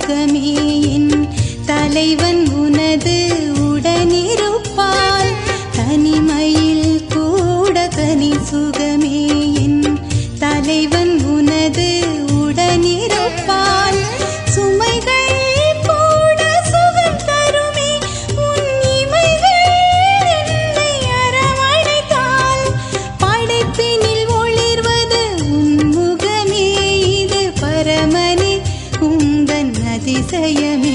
சுகமே என் தலைவன் உனது உடனிருப்பான் தனிமையில் கூட தனி சுகமே என் தலைவன் உனது உடனிருப்பான் சுமைகள் கூட சுகம் தருமே உன் இமைகள் என்னை அரவணைத்தால் படைப்பினில் ஒளிர்வது உன் முகமே இது பரமனே உந்தன் அதிசயமே